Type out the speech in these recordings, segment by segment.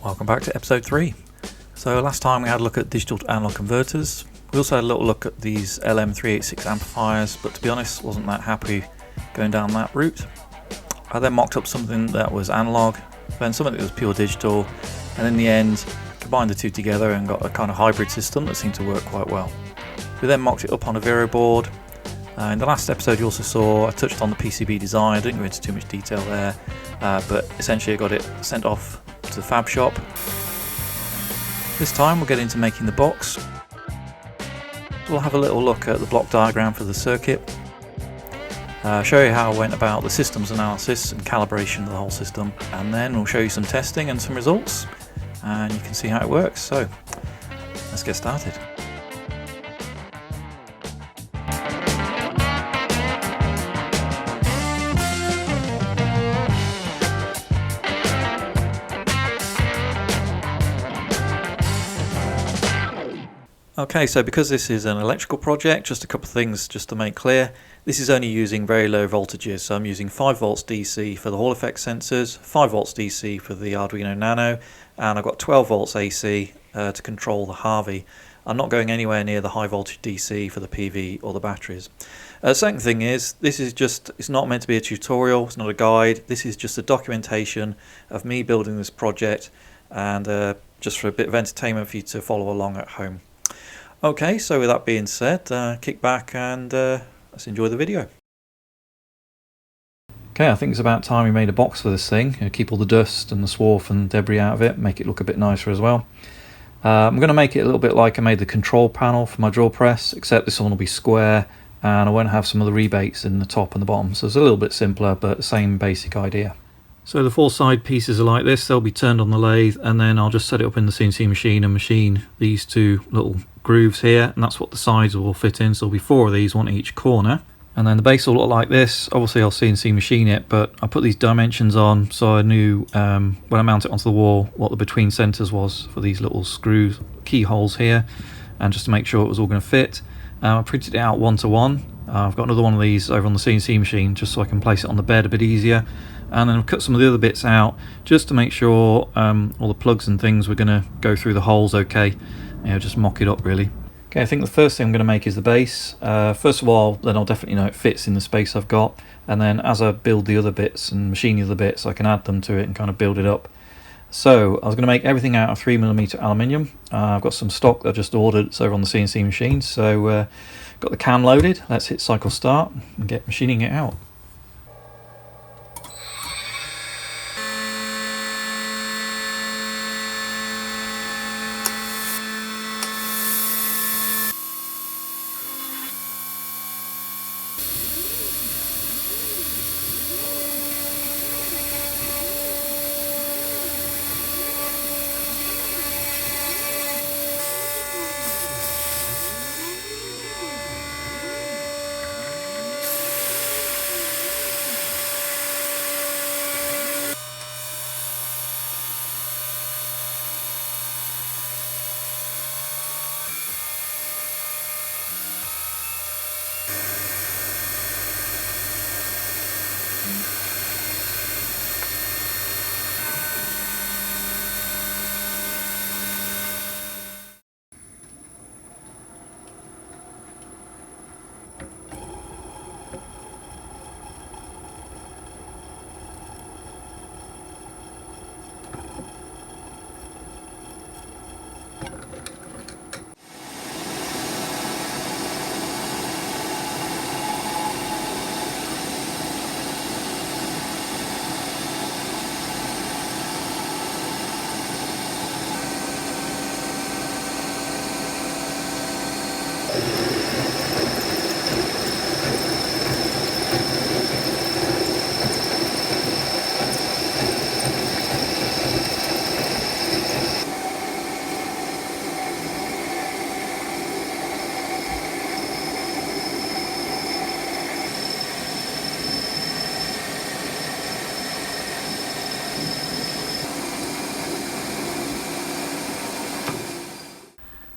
Welcome back to episode 3. So last time we had a look at digital to analog converters. We also had a little look at these LM386 amplifiers, but to be honest wasn't that happy going down that route. I then mocked up something that was analog, then something that was pure digital, and in the end combined the two together and got a kind of hybrid system that seemed to work quite well. We then mocked it up on a Vero board. In the last episode you also saw I touched on the PCB design. I didn't go into too much detail there, but essentially I got it sent off to the fab shop. This time we'll get into making the box. We'll have a little look at the block diagram for the circuit, show you how I went about the systems analysis and calibration of the whole system, and then we'll show you some testing and some results and you can see how it works. So let's get started. Okay, so because this is an electrical project, just a couple of things just to make clear. This is only using very low voltages, so I'm using 5 volts DC for the Hall effect sensors, 5 volts DC for the Arduino Nano, and I've got 12 volts AC to control the Harvi. I'm not going anywhere near the high voltage DC for the PV or the batteries. Second thing is, this is just, it's not meant to be a tutorial, it's not a guide, this is just a documentation of me building this project and just for a bit of entertainment for you to follow along at home. Okay, so with that being said, kick back and let's enjoy the video. Okay, I think it's about time we made a box for this thing. Keep all the dust and the swarf and debris out of it, make it look a bit nicer as well. I'm going to make it a little bit like I made the control panel for my drill press, except this one will be square and I won't have some of the rebates in the top and the bottom, so it's a little bit simpler but same basic idea. So the 4 side pieces are like this, they'll be turned on the lathe and then I'll just set it up in the CNC machine and machine these 2 little grooves here, and that's what the sides will fit in, so there'll be 4 of these, 1 at each corner. And then the base will look like this. Obviously I'll CNC machine it, but I put these dimensions on so I knew when I mount it onto the wall what the between centers was for these little screws, keyholes here, and just to make sure it was all going to fit. I printed it out 1 to 1. I've got another one of these over on the CNC machine just so I can place it on the bed a bit easier. And then I've cut some of the other bits out just to make sure all the plugs and things were going to go through the holes okay. You know, just mock it up really. Okay, I think the first thing I'm going to make is the base. First of all, then I'll definitely know it fits in the space I've got. And then as I build the other bits and machine the other bits, I can add them to it and kind of build it up. So I was going to make everything out of 3mm aluminium. I've got some stock that I just ordered. It's over on the CNC machine. So got the cam loaded. Let's hit cycle start and get machining it out.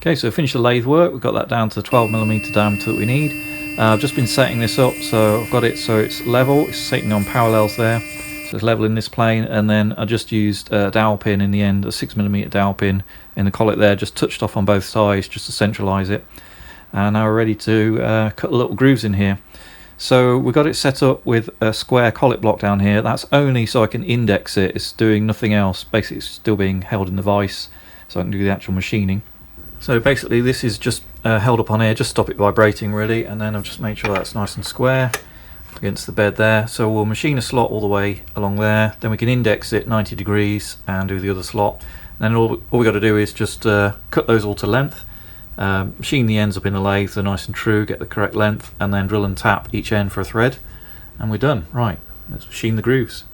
Okay, so finished the lathe work. We've got that down to the 12mm diameter that we need. I've just been setting this up, so I've got it so it's level, it's sitting on parallels there. So it's leveling this plane, and then I just used a dowel pin in the end, a 6mm dowel pin in the collet there, just touched off on both sides just to centralise it. And now we're ready to cut the little grooves in here. So we got it set up with a square collet block down here. That's only so I can index it. It's doing nothing else. Basically it's still being held in the vise so I can do the actual machining. So basically this is just held up on here, just stop it vibrating really, and then I've just made sure that's nice and square against the bed there. So we'll machine a slot all the way along there, then we can index it 90 degrees and do the other slot. And then all we got to do is just cut those all to length, machine the ends up in the lathe so nice and true, get the correct length, and then drill and tap each end for a thread, and we're done. Right, let's machine the grooves.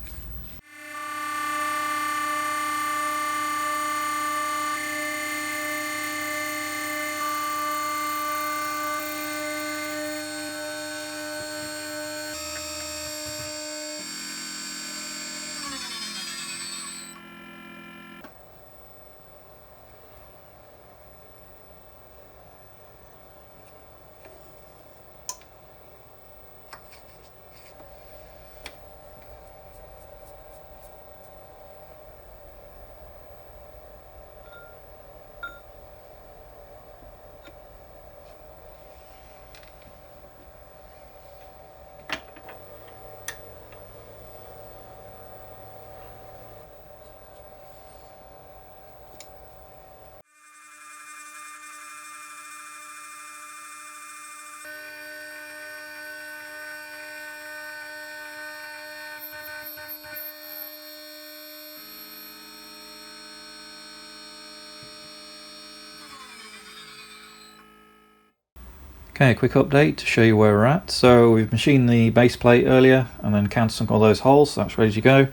Okay, a quick update to show you where we're at. So we've machined the base plate earlier and then countersunk all those holes, so that's ready to go.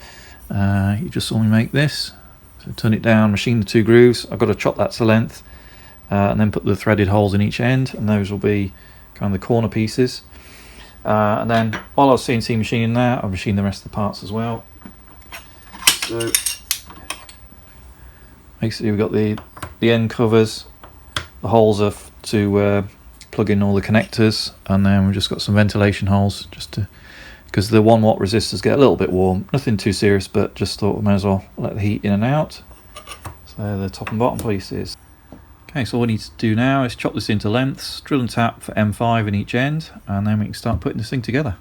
You just saw me make this. So turn it down, machine the two grooves. I've got to chop that to length and then put the threaded holes in each end, and those will be kind of the corner pieces. And then while I was CNC machining that, I've machined the rest of the parts as well. So basically we've got the end covers, the holes are to plug in all the connectors, and then we've just got some ventilation holes just to, because the 1 watt resistors get a little bit warm, nothing too serious, but just thought we might as well let the heat in and out. So the top and bottom pieces. Okay, so all we need to do now is chop this into lengths, drill and tap for M5 in each end, and then we can start putting this thing together.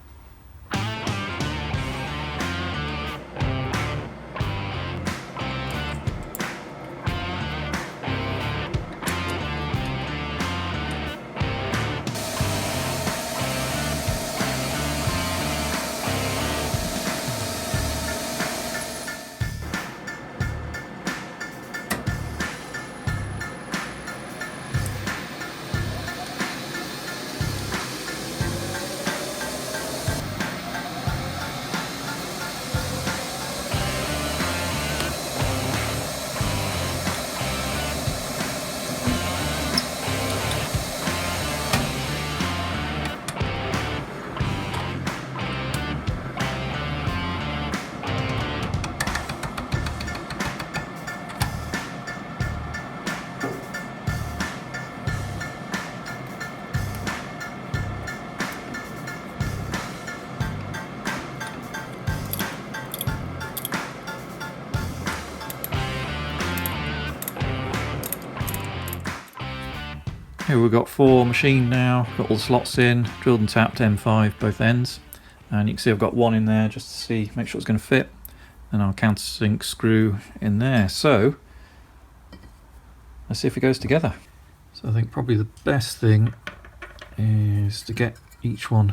Here we've got 4 machined now, got all the slots in, drilled and tapped M5 both ends, and you can see I've got 1 in there just to see, make sure it's going to fit, and I'll countersink screw in there. So let's see if it goes together. So I think probably the best thing is to get each one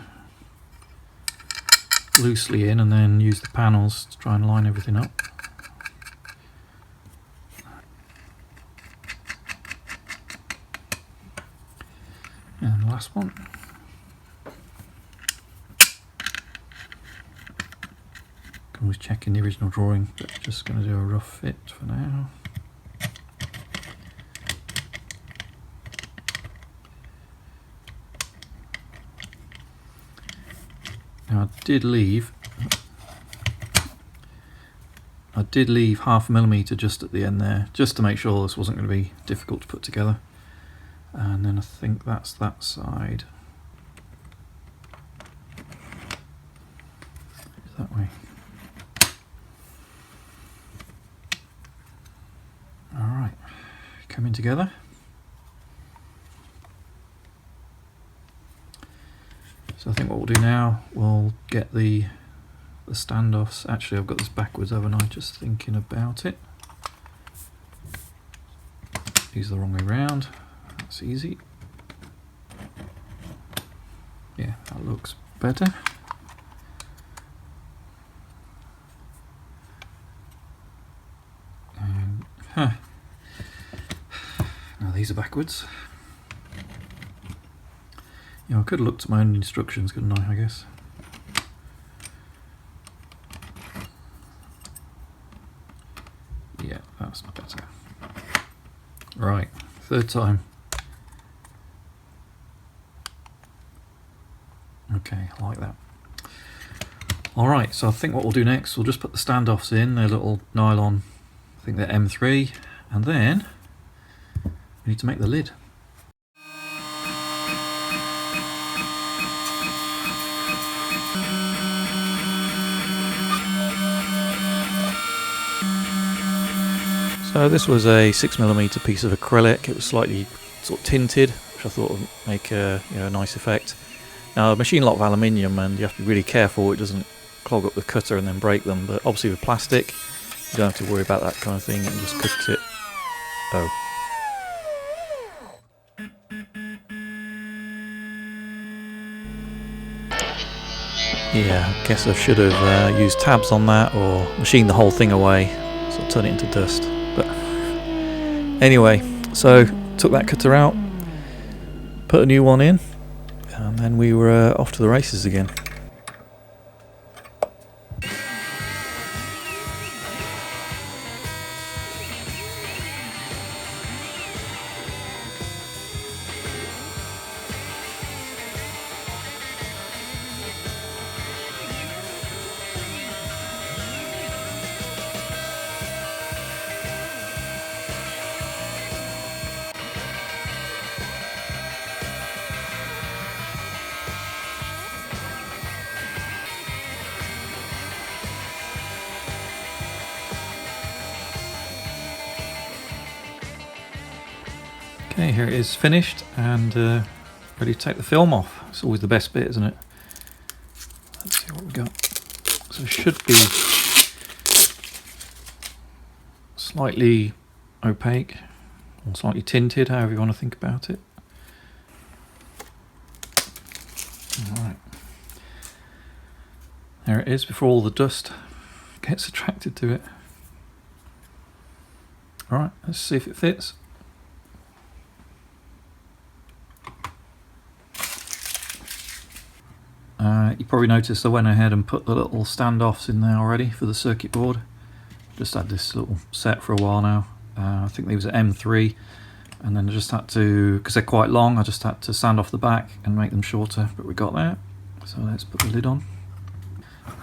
loosely in and then use the panels to try and line everything up. And the last one. Can always check in the original drawing, but just going to do a rough fit for now. Now I did leave ½ mm just at the end there, just to make sure this wasn't going to be difficult to put together. And then I think that's that side. That way. coming together. So I think what we'll do now, we'll get the standoffs. Actually, I've got this backwards, haven't I? Just thinking about it. These are the wrong way round. That's easy. Yeah, that looks better. Now these are backwards. Yeah, I could have looked at my own instructions, couldn't I guess. Yeah, that's better. Right, third time. Okay, I like that. Alright, so I think what we'll do next, we'll just put the standoffs in, they're little nylon, I think they're M3, and then we need to make the lid. So this was a 6mm piece of acrylic. It was slightly sort of tinted, which I thought would make a nice effect. Now, a machine lot of aluminium, and you have to be really careful it doesn't clog up the cutter and then break them. But obviously with plastic, you don't have to worry about that kind of thing, and just cut it. Oh. Yeah, I guess I should have used tabs on that or machined the whole thing away, so turn it into dust. But anyway, so took that cutter out, put a new one in, and then we were off to the races again. Okay, here it is finished and ready to take the film off. It's always the best bit, isn't it? Let's see what we got. So it should be slightly opaque or slightly tinted, however you want to think about it. Alright. There it is before all the dust gets attracted to it. Alright, let's see if it fits. You probably noticed I went ahead and put the little standoffs in there already for the circuit board. Just had this little set for a while now. I think these are M3, and then I just had to, because they're quite long, I just had to sand off the back and make them shorter, but we got there. So let's put the lid on.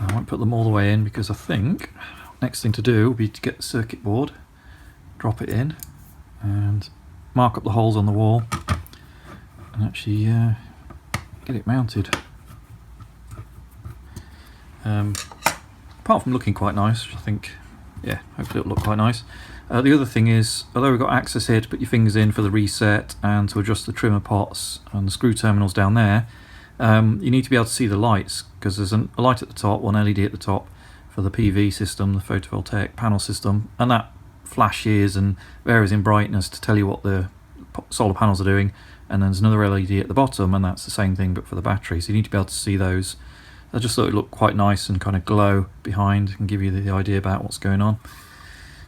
I won't put them all the way in because I think next thing to do will be to get the circuit board, drop it in, and mark up the holes on the wall, and actually get it mounted. Apart from looking quite nice, I think, yeah, hopefully it'll look quite nice. The other thing is, although we've got access here to put your fingers in for the reset and to adjust the trimmer pots and the screw terminals down there, you need to be able to see the lights, because there's a light at the top, one LED at the top for the PV system, the photovoltaic panel system, and that flashes and varies in brightness to tell you what the solar panels are doing, and then there's another LED at the bottom, and that's the same thing but for the battery, so you need to be able to see those. I just thought it looked quite nice and kind of glow behind and give you the idea about what's going on.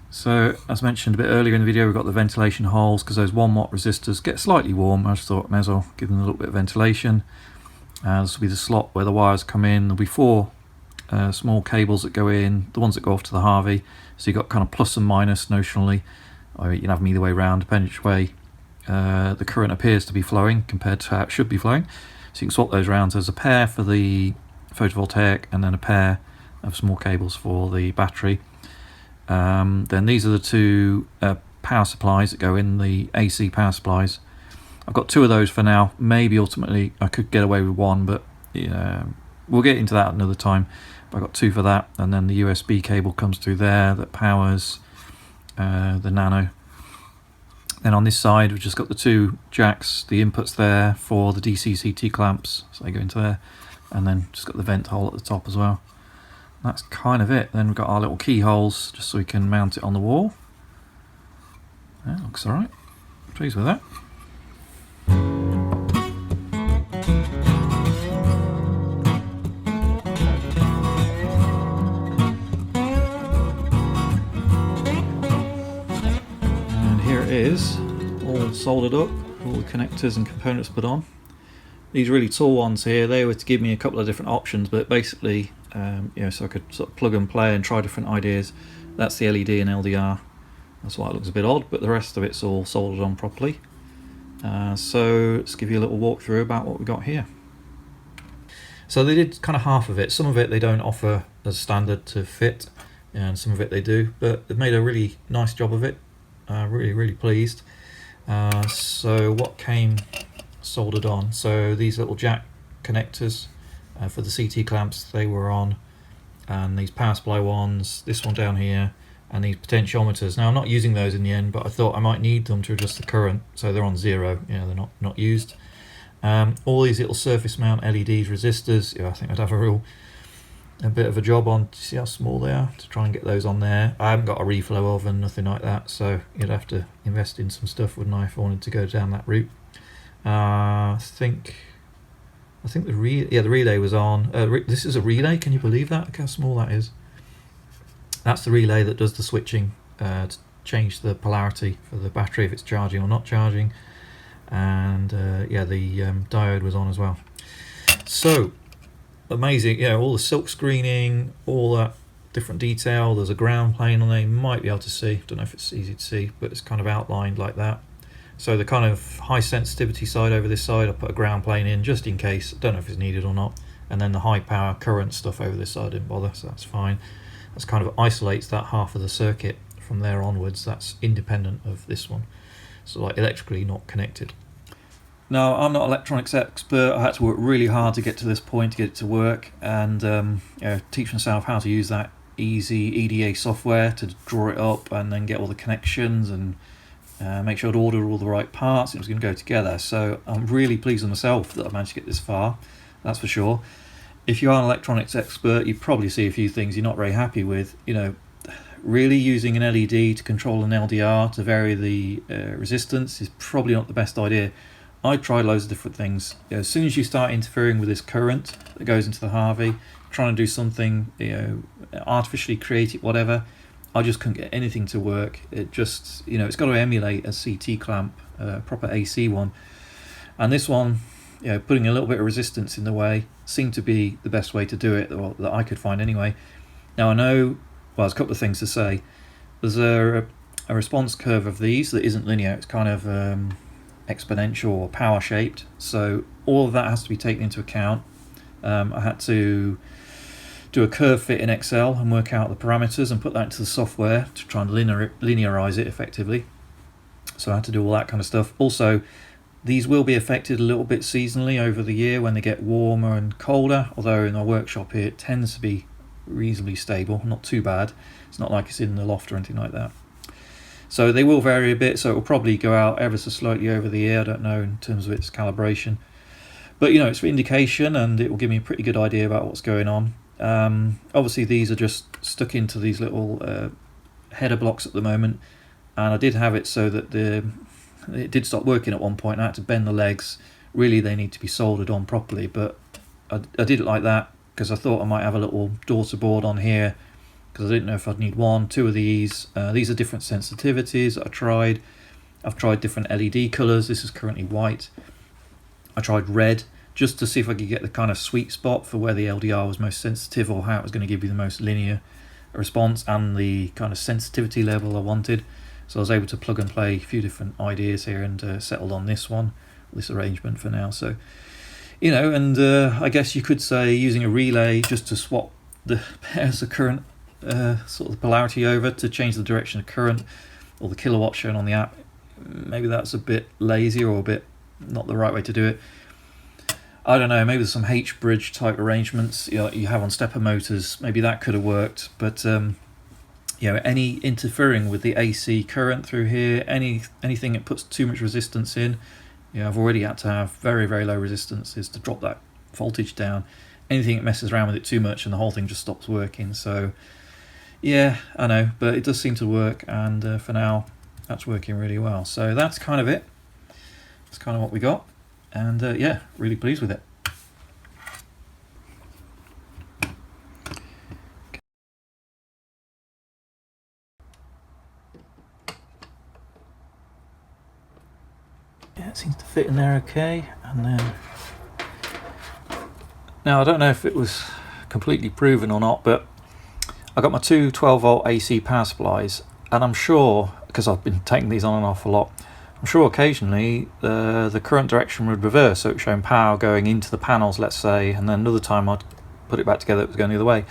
So as mentioned a bit earlier in the video, we've got the ventilation holes because those 1 watt resistors get slightly warm. I just thought I may as well give them a little bit of ventilation. This will be the slot where the wires come in. There'll be 4 small cables that go in, the ones that go off to the Harvi. So you've got kind of plus and minus notionally, or you can have them either way around depending which way the current appears to be flowing compared to how it should be flowing. So you can swap those around. So there's a pair for the photovoltaic and then a pair of small cables for the battery. Then these are the 2 power supplies that go in, the AC power supplies. I've got 2 of those for now. Maybe ultimately I could get away with 1, but we'll get into that another time. But I've got 2 for that, and then the USB cable comes through there that powers the Nano. Then on this side we've just got the two jacks, the inputs there for the DC CT clamps, so they go into there, and then just got the vent hole at the top as well. That's kind of it. Then we've got our little keyholes just so we can mount it on the wall. That looks alright. Pleased with that. And here it is, all soldered up, all the connectors and components put on. These really tall ones here, they were to give me a couple of different options, but basically, so I could sort of plug and play and try different ideas. That's the LED and LDR. That's why it looks a bit odd, but the rest of it's all soldered on properly. So let's give you a little walkthrough about what we got here. So they did kind of half of it. Some of it they don't offer as standard to fit, and some of it they do, but they've made a really nice job of it. Really pleased. So what came soldered on? So these little jack connectors for the CT clamps, they were on, and these power supply ones, this one down here, and these potentiometers. Now I'm not using those in the end, but I thought I might need them to adjust the current, so they're on 0. They're not used. All these little surface mount LEDs, resistors, I think I'd have a bit of a job on, see how small they are, to try and get those on there. I haven't got a reflow oven, nothing like that, so you'd have to invest in some stuff, wouldn't I, if I wanted to go down that route. I think the relay was on. This is a relay, can you believe that? Look how small that is. That's the relay that does the switching to change the polarity for the battery if it's charging or not charging. And the diode was on as well. So amazing, all the silk screening, all that different detail. There's a ground plane on there, you might be able to see, don't know if it's easy to see, but it's kind of outlined like that. So the kind of high sensitivity side over this side, I put a ground plane in just in case, don't know if it's needed or not, and then the high power current stuff over this side I didn't bother, so that's fine. That's kind of isolates that half of the circuit from there onwards. That's independent of this one, so like electrically not connected. Now, I'm not an electronics expert. I had to work really hard to get to this point, to get it to work, and teach myself how to use that easy EDA software to draw it up and then get all the connections and make sure I'd ordered all the right parts. It was going to go together. So I'm really pleased with myself that I managed to get this far, that's for sure. If you are an electronics expert, you probably see a few things you're not very happy with. Really using an LED to control an LDR to vary the resistance is probably not the best idea. I tried loads of different things. As soon as you start interfering with this current that goes into the Harvi, trying to do something, artificially create it, whatever, I just couldn't get anything to work. It just, it's got to emulate a CT clamp, a proper AC one. And this one, putting a little bit of resistance in the way seemed to be the best way to do it, or that I could find anyway. Now I know, well, there's a couple of things to say. There's a response curve of these that isn't linear. It's kind of exponential or power shaped, so all of that has to be taken into account. I had to do a curve fit in Excel and work out the parameters and put that into the software to try and linearize it effectively. So I had to do all that kind of stuff. Also, these will be affected a little bit seasonally over the year when they get warmer and colder, although in our workshop here it tends to be reasonably stable, not too bad. It's not like it's in the loft or anything like that. So they will vary a bit, so it will probably go out ever so slightly over the year, I don't know in terms of its calibration. But it's for indication, and it will give me a pretty good idea about what's going on. Obviously these are just stuck into these little header blocks at the moment, and I did have it so that it did stop working at one point. I had to bend the legs. Really they need to be soldered on properly, but I did it like that because I thought I might have a little daughter board on here, because I didn't know if I'd need one, two of these. These are different sensitivities that I tried. I've tried different LED colours. This is currently white. I tried red just to see if I could get the kind of sweet spot for where the LDR was most sensitive, or how it was going to give you the most linear response and the kind of sensitivity level I wanted. So I was able to plug and play a few different ideas here and settled on this one, this arrangement for now. So, I guess you could say using a relay just to swap the pairs of current sort of the polarity over to change the direction of current or the kilowatt shown on the app. Maybe that's a bit lazy or a bit not the right way to do it. I don't know, maybe there's some H-bridge type arrangements you have on stepper motors. Maybe that could have worked, but you know, any interfering with the AC current through here, anything that puts too much resistance in, you know, I've already had to have very, very low resistances to drop that voltage down. Anything that messes around with it too much and the whole thing just stops working. So yeah, I know, but it does seem to work, and for now that's working really well. So that's kind of it. That's kind of what we got, and yeah, really pleased with it. Yeah, it seems to fit in there okay. And then now I don't know if it was completely proven or not, but I got my two 12-volt AC power supplies, and I'm sure, because I've been taking these on and off a lot, I'm sure occasionally the current direction would reverse, so it's showing power going into the panels, let's say, and then another time I'd put it back together, it was going the other way.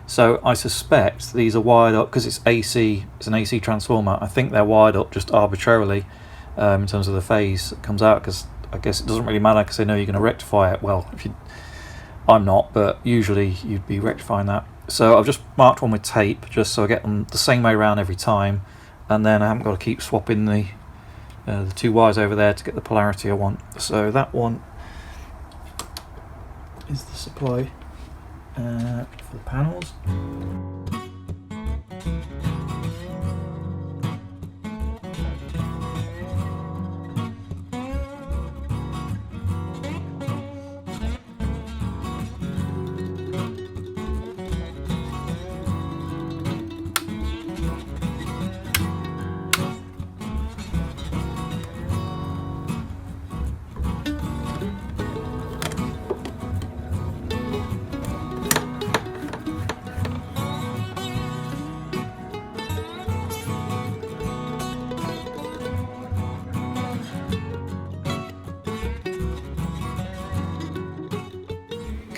So I suspect these are wired up, because it's AC, it's an AC transformer, I think they're wired up just arbitrarily in terms of the phase that comes out, because I guess it doesn't really matter, because they know you're going to rectify it. Well, I'm not, but usually you'd be rectifying that. So I've just marked one with tape, just so I get them the same way around every time, and then I haven't got to keep swapping the two wires over there to get the polarity I want. So that one is the supply for the panels.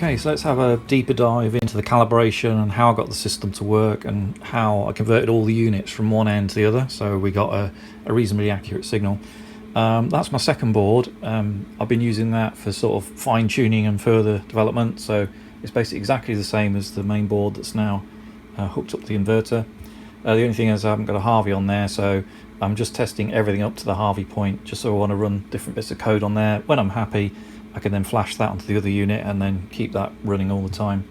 Okay, so let's have a deeper dive into the calibration and how I got the system to work and how I converted all the units from one end to the other, so we got a reasonably accurate signal. That's my second board. I've been using that for sort of fine-tuning and further development, so it's basically exactly the same as the main board that's now hooked up to the inverter. The only thing is I haven't got a Harvi on there, so I'm just testing everything up to the Harvi point, just so I want to run different bits of code on there. When I'm happy, I can then flash that onto the other unit and then keep that running all the time.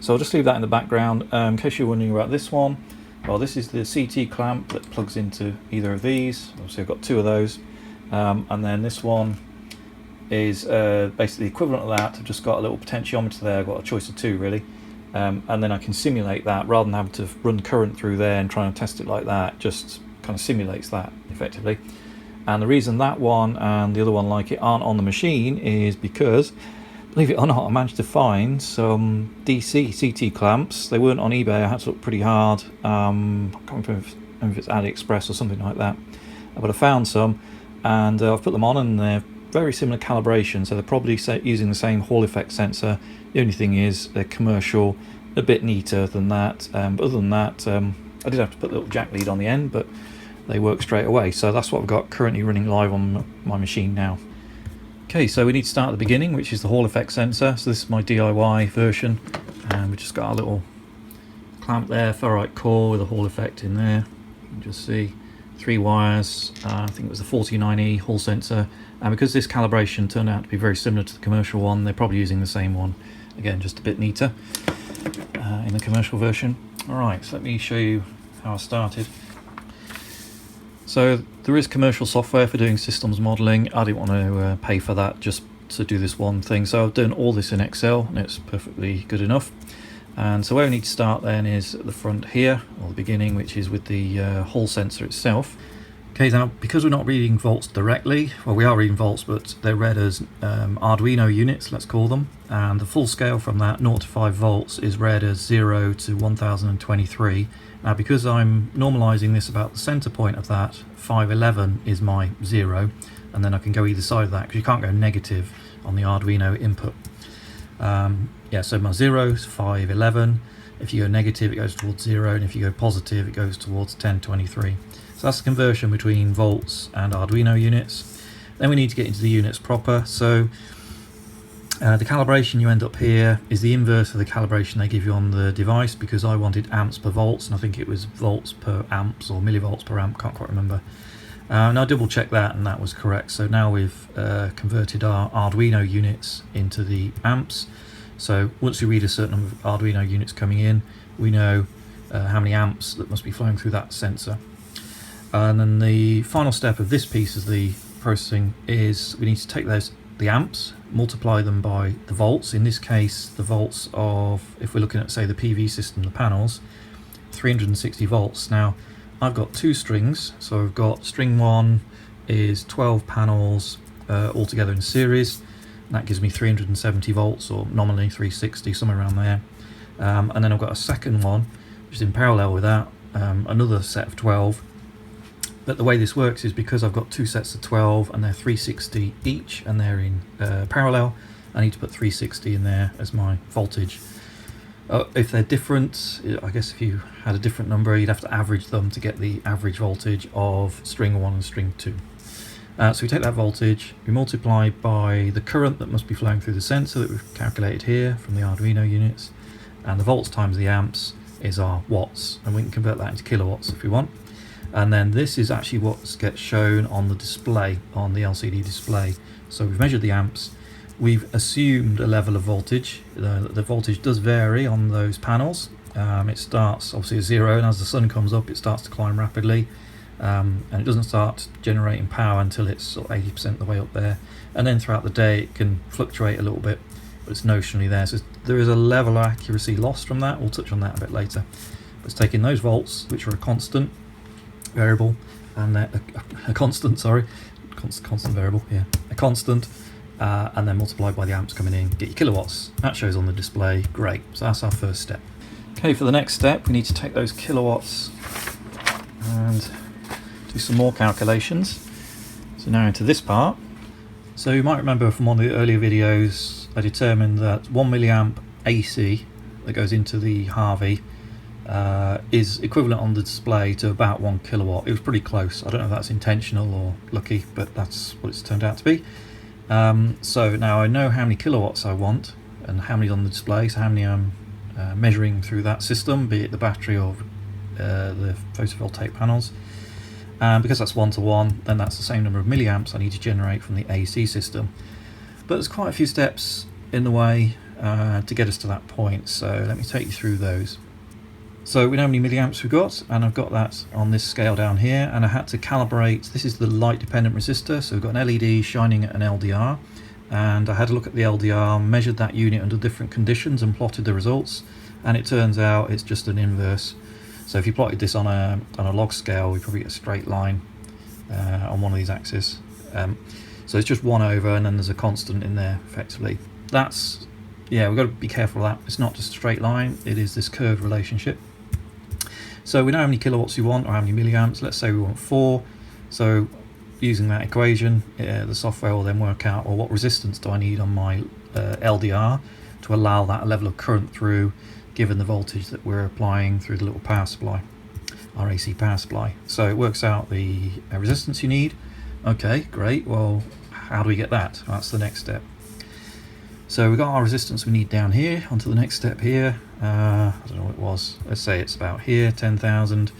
So I'll just leave that in the background. In case you're wondering about this one, well, this is the CT clamp that plugs into either of these. Obviously I've got two of those, and then this one is basically the equivalent of that. I've just got a little potentiometer there. I've got a choice of two really, and then I can simulate that rather than having to run current through there and try and test it like that. Just kind of simulates that effectively. And the reason that one and the other one like it aren't on the machine is because, believe it or not, I managed to find some DC CT clamps. They weren't on eBay. I had to look pretty hard. I can't remember if it's AliExpress or something like that, but I found some, and I've put them on, and they're very similar calibration, so they're probably using the same Hall effect sensor. The only thing is they're commercial, a bit neater than that, but other than that, I did have to put a little jack lead on the end, but they work straight away. So that's what I've got currently running live on my machine now. Okay, so we need to start at the beginning, which is the Hall effect sensor. So this is my DIY version, and we just got a little clamp there, ferrite core with a Hall effect in there. You can just see 3 wires. I think it was the 49E Hall sensor, and because this calibration turned out to be very similar to the commercial one, they're probably using the same one. Again, just a bit neater in the commercial version. Alright, so let me show you how I started. So there is commercial software for doing systems modelling. I didn't want to pay for that just to do this one thing, so I've done all this in Excel, and it's perfectly good enough. And so where we need to start then is at the front here, or the beginning, which is with the Hall sensor itself. Okay, now because we're not reading volts directly, well, we are reading volts, but they're read as Arduino units, let's call them, and the full scale from that 0 to 5 volts is read as 0 to 1023. Now because I'm normalizing this about the center point of that, 511 is my 0, and then I can go either side of that, because you can't go negative on the Arduino input. Yeah, so my 0 is 511, if you go negative it goes towards 0, and if you go positive it goes towards 1023. So that's the conversion between volts and Arduino units. Then we need to get into the units proper. So The calibration you end up here is the inverse of the calibration they give you on the device, because I wanted amps per volts and I think it was volts per amps or millivolts per amp, can't quite remember. And I double checked that and that was correct. So now we've converted our Arduino units into the amps. So once we read a certain number of Arduino units coming in, we know how many amps that must be flowing through that sensor. And then the final step of this piece of the processing is we need to take the amps, multiply them by the volts. In this case, the volts of, if we're looking at, say, the PV system, the panels, 360 volts. Now, I've got two strings, so I've got string 1 is 12 panels all together in series, and that gives me 370 volts, or nominally 360, somewhere around there. And then I've got a second one, which is in parallel with that, another set of 12. But the way this works is because I've got two sets of 12 and they're 360 each and they're in parallel, I need to put 360 in there as my voltage. If they're different, I guess if you had a different number, you'd have to average them to get the average voltage of string 1 and string 2. So we take that voltage, we multiply by the current that must be flowing through the sensor that we've calculated here from the Arduino units, and the volts times the amps is our watts, and we can convert that into kilowatts if we want. And then this is actually what gets shown on the display, on the LCD display. So we've measured the amps, we've assumed a level of voltage. The voltage does vary on those panels. It starts obviously at 0, and as the sun comes up it starts to climb rapidly, and it doesn't start generating power until it's sort of 80% the way up there, and then throughout the day it can fluctuate a little bit, but it's notionally there. So there is a level of accuracy lost from that. We'll touch on that a bit later. But it's taking those volts, which are a constant variable, and a constant variable, yeah, a constant, and then multiplied by the amps coming in, get your kilowatts. That shows on the display. Great. So that's our first step. Okay, for the next step we need to take those kilowatts and do some more calculations. So now into this part. So you might remember from one of the earlier videos I determined that 1 milliamp AC that goes into the Harvi is equivalent on the display to about 1 kilowatt. It was pretty close. I don't know if that's intentional or lucky, but that's what it's turned out to be. So now I know how many kilowatts I want and how many on the display, so how many I'm measuring through that system, be it the battery or the photovoltaic panels. Because that's 1 to 1, then that's the same number of milliamps I need to generate from the AC system. But there's quite a few steps in the way to get us to that point, so let me take you through those. So we know how many milliamps we've got, and I've got that on this scale down here, and I had to calibrate. This is the light dependent resistor, so we've got an LED shining at an LDR, and I had to look at the LDR, measured that unit under different conditions and plotted the results, and it turns out it's just an inverse. So if you plotted this on a log scale, we probably get a straight line on one of these axes. So it's just 1 over, and then there's a constant in there effectively. That's, yeah, we've got to be careful of that. It's not just a straight line, it is this curved relationship. So we know how many kilowatts we want, or how many milliamps. Let's say we want 4. So using that equation, the software will then work out, well, what resistance do I need on my LDR to allow that level of current through, given the voltage that we're applying through the little power supply, our AC power supply. So it works out the resistance you need. Okay, great. Well, how do we get that? Well, that's the next step. So we've got our resistance we need down here. Onto the next step here. I don't know what it was. Let's say it's about here, 10,000.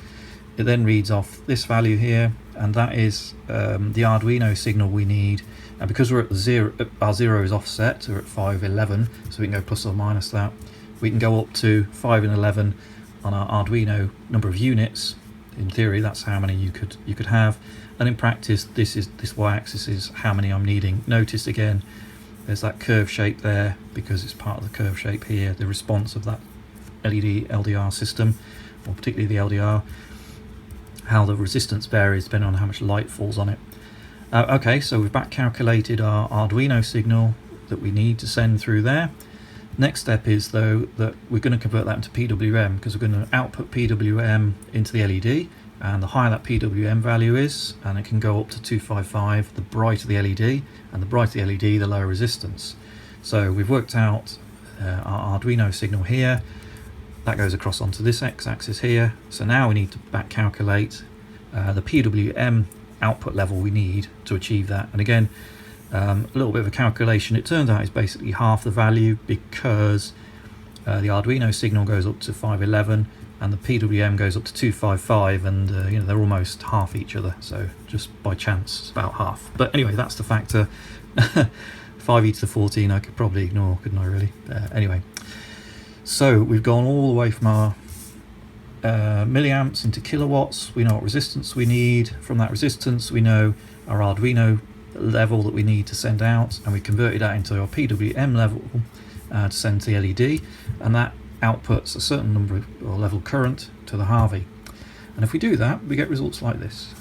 It then reads off this value here, and that is the Arduino signal we need. And because we're at the 0, our 0 is offset, so we're at 511, so we can go plus or minus that. We can go up to 5 and 11 on our Arduino number of units. In theory, that's how many you could have, and in practice, this y-axis is how many I'm needing. Notice again, there's that curve shape there because it's part of the curve shape here. The response of that LED LDR system, or particularly the LDR, how the resistance varies depending on how much light falls on it. Okay, so we've back calculated our Arduino signal that we need to send through there. Next step is, though, that we're going to convert that into PWM, because we're going to output PWM into the LED, and the higher that PWM value is, and it can go up to 255, the brighter the LED, and the brighter the LED, the lower resistance. So we've worked out our Arduino signal here. That goes across onto this x-axis here. So now we need to back calculate the PWM output level we need to achieve that. And again, A little bit of a calculation, it turns out it's basically half the value because the Arduino signal goes up to 511 and the PWM goes up to 255, and you know, they're almost half each other, so just by chance it's about half. But anyway, that's the factor. 5e to the 14 I could probably ignore, couldn't I really? Anyway, so we've gone all the way from our milliamps into kilowatts. We know what resistance we need. From that resistance we know our Arduino level that we need to send out, and we converted that into our PWM level to send to the LED, and that outputs a certain number of, or level current to the Harvi. And if we do that, we get results like this.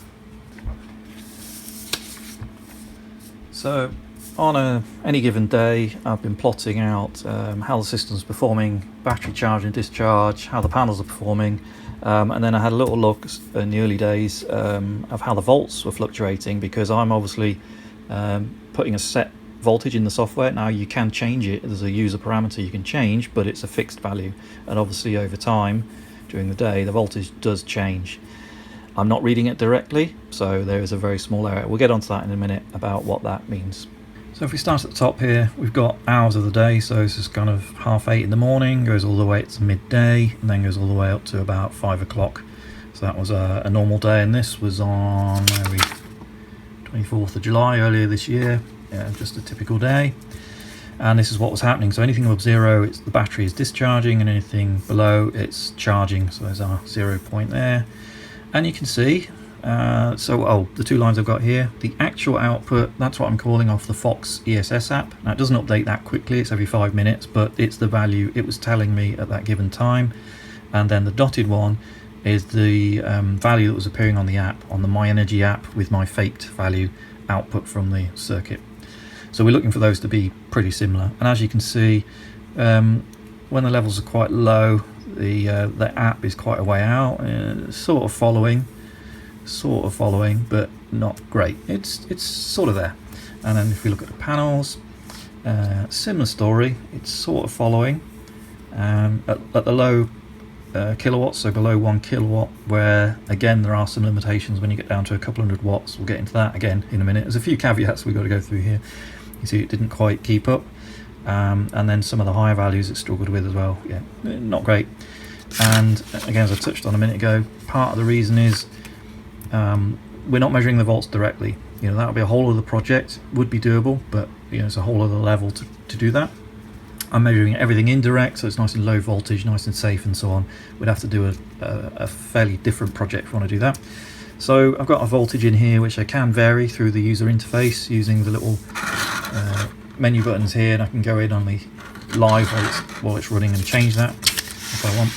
So on any given day, I've been plotting out how the system's performing, battery charge and discharge, how the panels are performing, and then I had a little look in the early days of how the volts were fluctuating, because I'm obviously putting a set voltage in the software. Now you can change it, there's a user parameter you can change, but it's a fixed value, and obviously over time during the day the voltage does change. I'm not reading it directly, so there is a very small error. We'll get onto that in a minute about what that means. So if we start at the top here, we've got hours of the day, so this is kind of 8:30 in the morning, goes all the way to midday, and then goes all the way up to about 5 o'clock. So that was a normal day, and this was on 24th of July earlier this year. Yeah, just a typical day, and this is what was happening. So anything above 0, it's the battery is discharging, and anything below, it's charging. So there's our 0 point there, and you can see the two lines I've got here, the actual output, that's what I'm calling off the Fox ESS app. Now it doesn't update that quickly, it's every 5 minutes, but it's the value it was telling me at that given time. And then the dotted one is the value that was appearing on the app, on the Myenergi app, with my faked value output from the circuit. So we're looking for those to be pretty similar, and as you can see, when the levels are quite low, the app is quite a way out, sort of following, but not great. It's sort of there. And then if we look at the panels, similar story. It's sort of following at the low kilowatts, so below 1 kilowatt, where again there are some limitations when you get down to a couple hundred watts. We'll get into that again in a minute. There's a few caveats we've got to go through here. You see it didn't quite keep up, and then some of the higher values it struggled with as well. Yeah, not great. And again, as I touched on a minute ago, part of the reason is we're not measuring the volts directly. You know, that would be a whole other project, would be doable, but you know, it's a whole other level to do that. I'm measuring everything indirect, so it's nice and low voltage, nice and safe, and so on. We'd have to do a fairly different project if we want to do that. So I've got a voltage in here which I can vary through the user interface using the little menu buttons here, and I can go in on the live while it's running and change that if I want.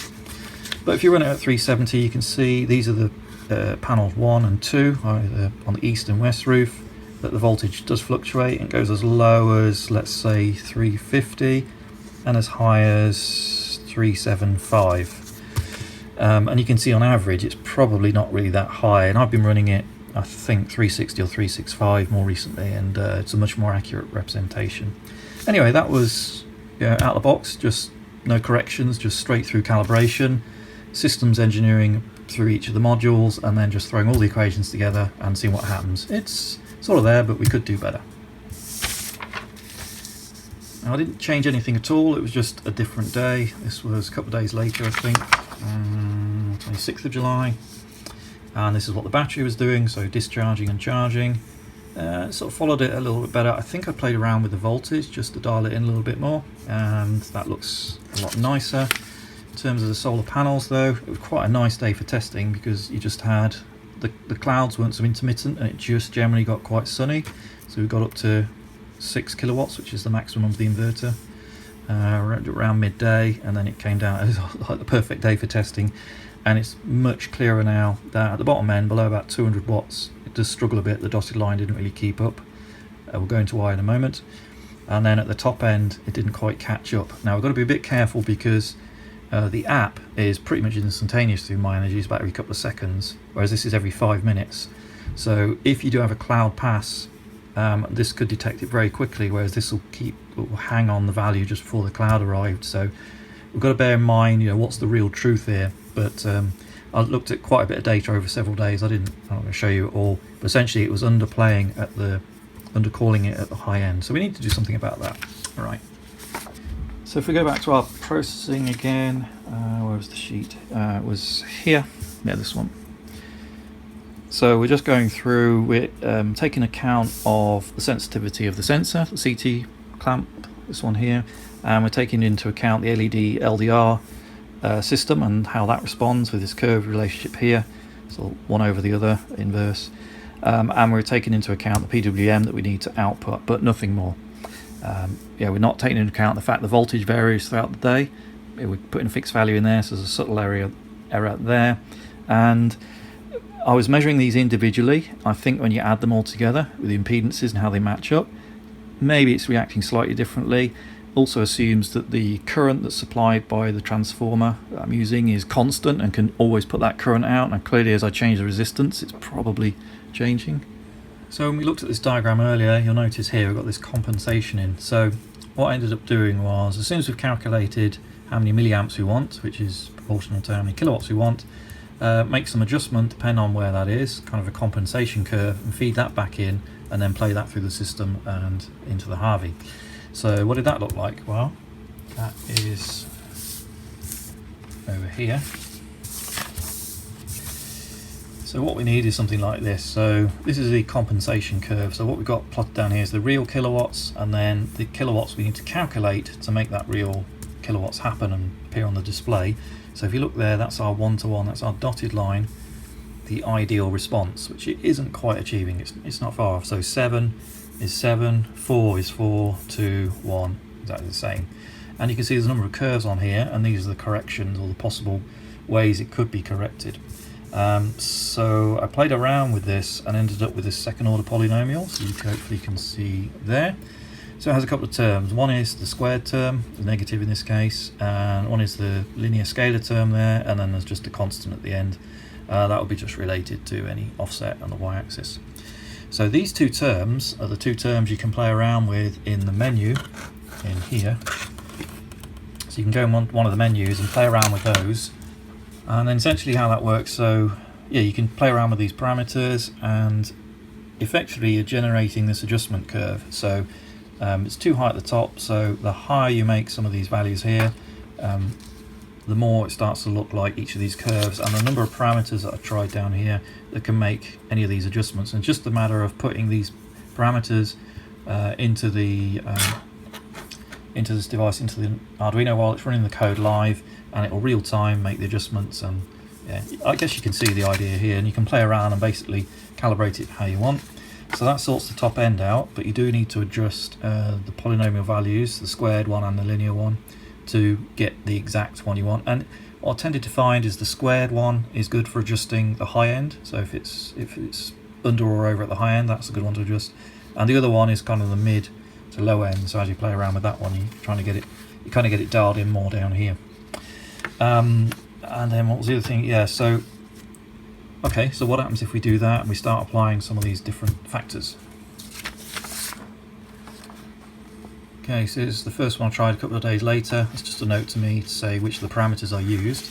But if you run it at 370, you can see these are the panels 1 and 2 on the east and west roof, that the voltage does fluctuate. It goes as low as, let's say, 350 and as high as 375. And you can see on average it's probably not really that high, and I've been running it, I think, 360 or 365 more recently, and it's a much more accurate representation. Anyway, that was out of the box, just no corrections, just straight through calibration, systems engineering through each of the modules, and then just throwing all the equations together and seeing what happens. It's sort of there, but we could do better. Now, I didn't change anything at all, it was just a different day. This was a couple of days later, I think, 26th of July, and this is what the battery was doing, so discharging and charging. Sort of followed it a little bit better. I think I played around with the voltage just to dial it in a little bit more, and that looks a lot nicer. In terms of the solar panels though, it was quite a nice day for testing, because you just had the clouds weren't so intermittent, and it just generally got quite sunny. So we got up to 6 kilowatts, which is the maximum of the inverter, around midday, and then it came down. It was like the perfect day for testing, and it's much clearer now. That at the bottom end, below about 200 watts, it does struggle a bit. The dotted line didn't really keep up. We'll go into why in a moment. And then at the top end, it didn't quite catch up. Now we've got to be a bit careful, because the app is pretty much instantaneous through Myenergi. It's about every couple of seconds, whereas this is every 5 minutes. So if you do have a cloud pass, this could detect it very quickly, whereas this will hang on the value just before the cloud arrived. So we've got to bear in mind, you know, what's the real truth here. But I looked at quite a bit of data over several days. I'm not going to show you it all, but essentially it was underplaying at the undercalling it at the high end. So we need to do something about that. All right. So if we go back to our processing again, where was the sheet? It was here. Yeah, this one. So we're just going through, we're taking account of the sensitivity of the sensor, the CT clamp, this one here, and we're taking into account the LED LDR system and how that responds with this curved relationship here, so one over the other, inverse, and we're taking into account the PWM that we need to output, but nothing more. Yeah, we're not taking into account the fact the voltage varies throughout the day. We're putting a fixed value in there, so there's a subtle error there, and I was measuring these individually. I think when you add them all together with the impedances and how they match up, maybe it's reacting slightly differently. Also assumes that the current that's supplied by the transformer that I'm using is constant and can always put that current out, and clearly as I change the resistance it's probably changing. So when we looked at this diagram earlier, you'll notice here we've got this compensation in. So what I ended up doing was, as soon as we've calculated how many milliamps we want, which is proportional to how many kilowatts we want, make some adjustment depending on where that is, kind of a compensation curve, and feed that back in and then play that through the system and into the Harvi. So what did that look like? Well, that is over here. So what we need is something like this. So this is the compensation curve. So what we've got plotted down here is the real kilowatts, and then the kilowatts we need to calculate to make that real kilowatts happen and appear on the display. So if you look there, that's our 1-to-1, that's our dotted line, the ideal response, which it isn't quite achieving. It's not far off. So 7 is 7, 4 is 4, 2, 1, exactly the same. And you can see there's a number of curves on here, and these are the corrections or the possible ways it could be corrected. So I played around with this and ended up with this second order polynomial, so you hopefully can see there. So it has a couple of terms. One is the squared term, the negative in this case, and one is the linear scalar term there, and then there's just a constant at the end. That will be just related to any offset on the y-axis. So these two terms are the two terms you can play around with in the menu in here. So you can go in one of the menus and play around with those, and then essentially how that works. So yeah, you can play around with these parameters, and effectively you're generating this adjustment curve. So it's too high at the top, so the higher you make some of these values here, the more it starts to look like each of these curves, and the number of parameters that I tried down here that can make any of these adjustments. And just a matter of putting these parameters into this device, into the Arduino while it's running the code live, and it will real time make the adjustments. And yeah, I guess you can see the idea here, and you can play around and basically calibrate it how you want. So that sorts the top end out, but you do need to adjust the polynomial values, the squared one and the linear one, to get the exact one you want. And what I tended to find is the squared one is good for adjusting the high end. So if it's under or over at the high end, that's a good one to adjust. And the other one is kind of the mid to low end. So as you play around with that one, you kind of get it dialed in more down here. And then what was the other thing? Yeah, so okay, so what happens if we do that and we start applying some of these different factors? Okay, so this is the first one I tried a couple of days later. It's just a note to me to say which of the parameters I used.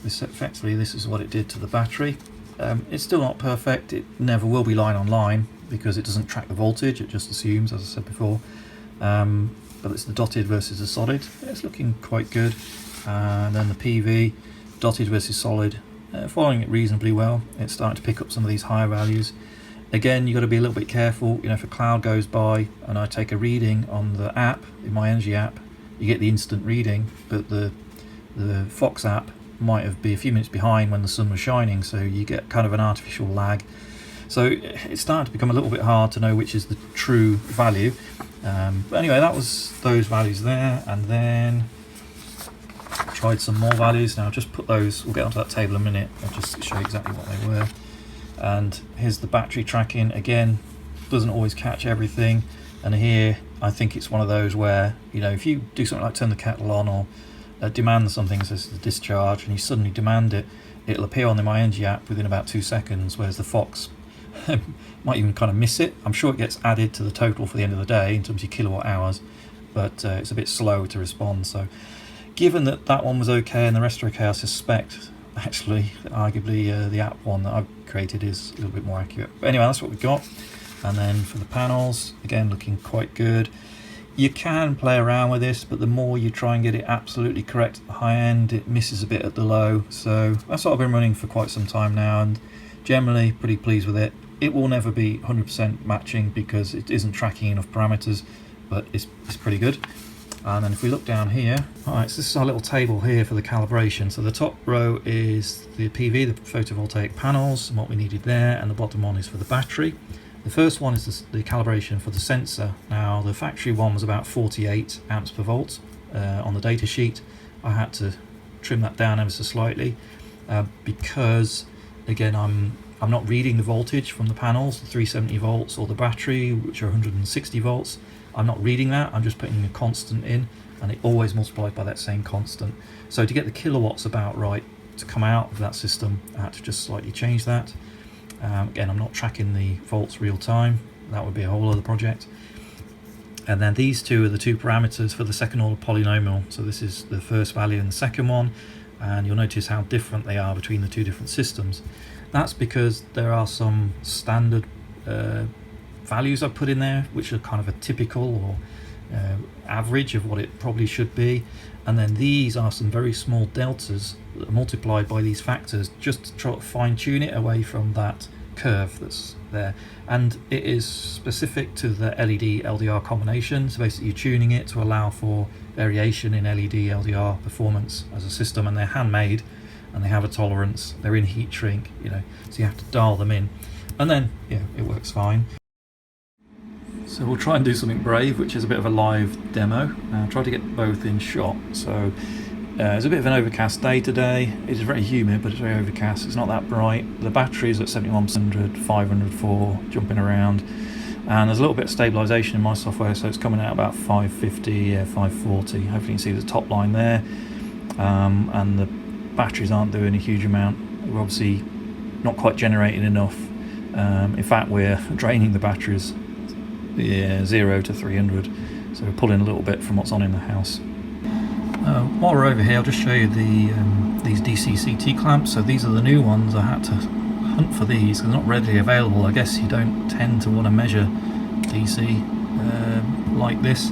Effectively, this is what it did to the battery. It's still not perfect. It never will be line on line because it doesn't track the voltage. It just assumes, as I said before. But it's the dotted versus the solid. It's looking quite good. And then the PV, dotted versus solid, following it reasonably well. It's starting to pick up some of these higher values. Again, you've got to be a little bit careful. You know, if a cloud goes by and I take a reading on the app, the Myenergi app, you get the instant reading, but the Fox app might be a few minutes behind when the sun was shining, so you get kind of an artificial lag. So it's starting to become a little bit hard to know which is the true value. But anyway, that was those values there, and then tried some more values. Now I'll just put those, we'll get onto that table in a minute, I'll just show you exactly what they were. And here's the battery tracking. Again, doesn't always catch everything, and here I think it's one of those where, you know, if you do something like turn the kettle on or demand something, so this is the discharge, and you suddenly demand it, it'll appear on the Myenergi app within about 2 seconds, whereas the Fox might even kind of miss it. I'm sure it gets added to the total for the end of the day in terms of kilowatt hours, but it's a bit slow to respond. So given that that one was okay and the rest are okay, I suspect actually arguably the app one that I've created is a little bit more accurate. But anyway, that's what we've got. And then for the panels, again looking quite good. You can play around with this, but the more you try and get it absolutely correct at the high end, it misses a bit at the low. So that's what I've been running for quite some time now, and generally pretty pleased with it. It will never be 100% matching because it isn't tracking enough parameters, but it's pretty good. And then if we look down here, alright, so this is our little table here for the calibration. So the top row is the PV, the photovoltaic panels, and what we needed there, and the bottom one is for the battery. The first one is the calibration for the sensor. Now the factory one was about 48 amps per volt on the data sheet. I had to trim that down ever so slightly because again I'm not reading the voltage from the panels, the 370 volts, or the battery, which are 160 volts. I'm not reading that, I'm just putting a constant in, and it always multiplies by that same constant. So to get the kilowatts about right to come out of that system, I had to just slightly change that. Again, I'm not tracking the volts real time, that would be a whole other project. And then these two are the two parameters for the second order polynomial. So this is the first value and the second one, and you'll notice how different they are between the two different systems. That's because there are some standard values I've put in there, which are kind of a typical or average of what it probably should be, and then these are some very small deltas that are multiplied by these factors just to try to fine tune it away from that curve that's there. And it is specific to the LED LDR combination, so basically you're tuning it to allow for variation in LED LDR performance as a system, and they're handmade and they have a tolerance, they're in heat shrink, you know, so you have to dial them in, and then yeah, it works fine. So we'll try and do something brave, which is a bit of a live demo. Try to get both in shot. So it's a bit of an overcast day today. It is very humid, but it's very overcast. It's not that bright. The battery is at 7100, 504, jumping around. And there's a little bit of stabilisation in my software, so it's coming out about 550, yeah, 540. Hopefully you can see the top line there. And the batteries aren't doing a huge amount. We're obviously not quite generating enough. In fact, we're draining the batteries 0 to 300, so we're pulling a little bit from what's on in the house. While we're over here, I'll just show you these DC CT clamps. So these are the new ones. I had to hunt for these because they're not readily available. I guess you don't tend to want to measure DC like this.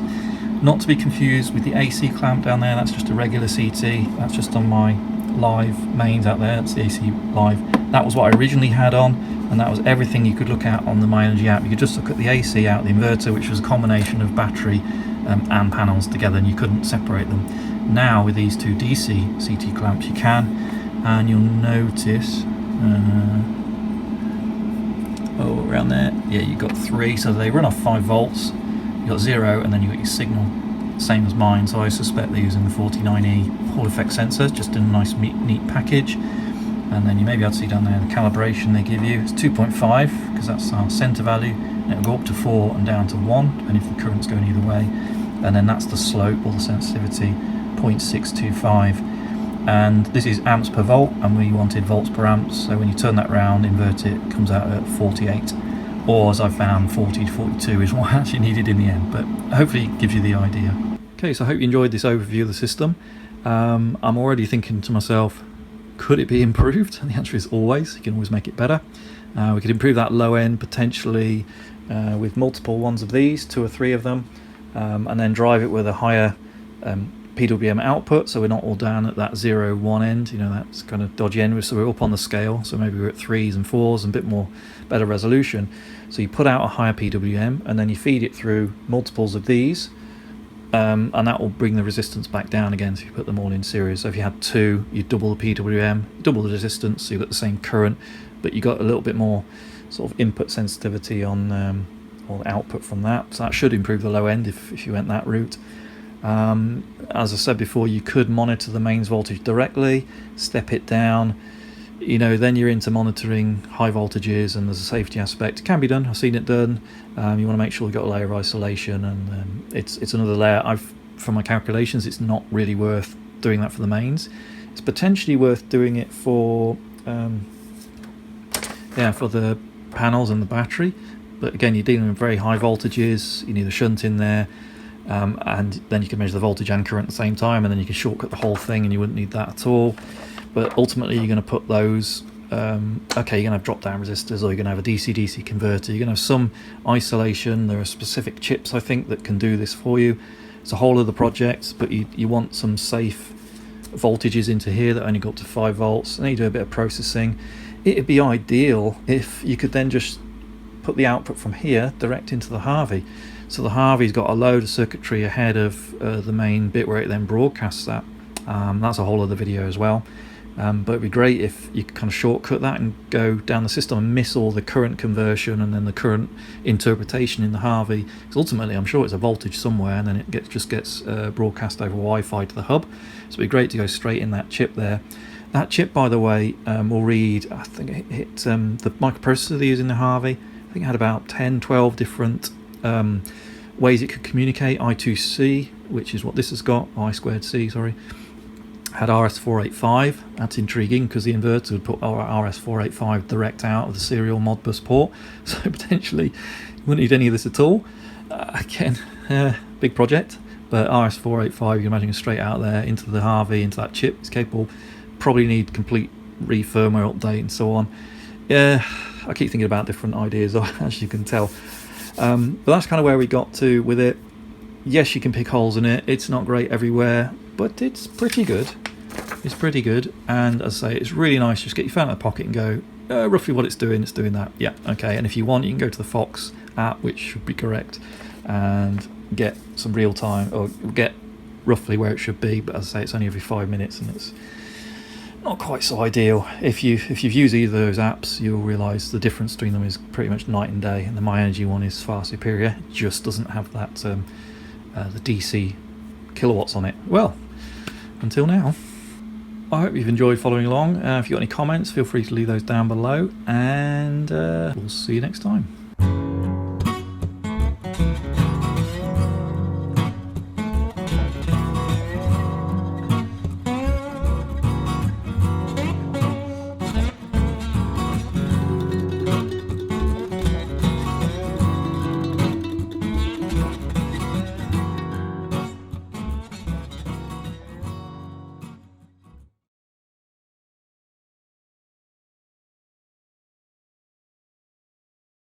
Not to be confused with the AC clamp down there. That's just a regular CT. That's just on my live mains out there. That's the AC live. That was what I originally had on, and that was everything you could look at on the Myenergi app. You could just look at the AC out the inverter, which was a combination of battery and panels together, and you couldn't separate them. Now with these two DC CT clamps you can, and you'll notice around there, yeah, you've got 3, so they run off 5 volts. You've got 0, and then you've got your signal, same as mine. So I suspect they're using the 49E Hall effect sensor, just in a nice neat package. And then you may be able to see down there the calibration they give you. It's 2.5 because that's our center value, and it'll go up to 4 and down to 1, depending if the current's going either way. And then that's the slope or the sensitivity, 0.625. And this is amps per volt, and we wanted volts per amps. So when you turn that round, invert it, it comes out at 48. Or as I found, 40 to 42 is what I actually needed in the end. But hopefully it gives you the idea. Okay, so I hope you enjoyed this overview of the system. I'm already thinking to myself, could it be improved? And the answer is always. You can always make it better. We could improve that low end potentially with multiple ones of these, 2 or 3 of them, and then drive it with a higher PWM output, so we're not all down at that 0, 1 end. You know, that's kind of dodgy end, so we're up on the scale, so maybe we're at 3s and 4s and a bit more better resolution. So you put out a higher PWM and then you feed it through multiples of these, and that will bring the resistance back down again. So you put them all in series. So if you had 2, you double the PWM, double the resistance, so you've got the same current, but you got a little bit more sort of input sensitivity on or the output from that. So that should improve the low end if you went that route. As I said before, you could monitor the mains voltage directly, step it down, you know, then you're into monitoring high voltages, and there's a safety aspect. It can be done, I've seen it done. You want to make sure you've got a layer of isolation, and it's another layer. From my calculations, it's not really worth doing that for the mains. It's potentially worth doing it for for the panels and the battery, but again, you're dealing with very high voltages. You need a shunt in there. And then you can measure the voltage and current at the same time, and then you can shortcut the whole thing and you wouldn't need that at all. But ultimately you're going to put those okay, you're going to have drop down resistors, or you're going to have a DC-DC converter, you're going to have some isolation. There are specific chips, I think, that can do this for you. It's a whole other project, but you want some safe voltages into here that only go up to 5 volts, and then you do a bit of processing. It'd be ideal if you could then just put the output from here direct into the Harvi. So the Harvi's got a load of circuitry ahead of the main bit where it then broadcasts that. That's a whole other video as well. But it'd be great if you could kind of shortcut that and go down the system and miss all the current conversion and then the current interpretation in the Harvi. Because ultimately, I'm sure it's a voltage somewhere, and then it just gets broadcast over Wi-Fi to the hub. So it'd be great to go straight in that chip there. That chip, by the way, will read, I think it hit the microprocessor they use in the Harvi. I think it had about 10, 12 different ways it could communicate. I2C, which is what this has got, I2C, sorry. Had RS485. That's intriguing because the inverter would put RS485 direct out of the serial Modbus port, so potentially you wouldn't need any of this at all. Again, big project, but RS485 you can imagine straight out there into the Harvi, into that chip. It's capable. Probably need complete re-firmware update and so on. Yeah, I keep thinking about different ideas, as you can tell. But that's kind of where we got to with it. Yes, you can pick holes in it. It's not great everywhere, but it's pretty good. It's pretty good, and as I say, it's really nice. Just get your phone out of the pocket and go, roughly what it's doing that. Yeah, okay. And if you want, you can go to the Fox app, which should be correct, and get some real time, or get roughly where it should be. But as I say, it's only every 5 minutes, and it's not quite so ideal. If you've used either of those apps, you'll realise the difference between them is pretty much night and day, and the Myenergi one is far superior. It just doesn't have that the DC kilowatts on it. Well, until now, I hope you've enjoyed following along. If you've got any comments, feel free to leave those down below, and we'll see you next time.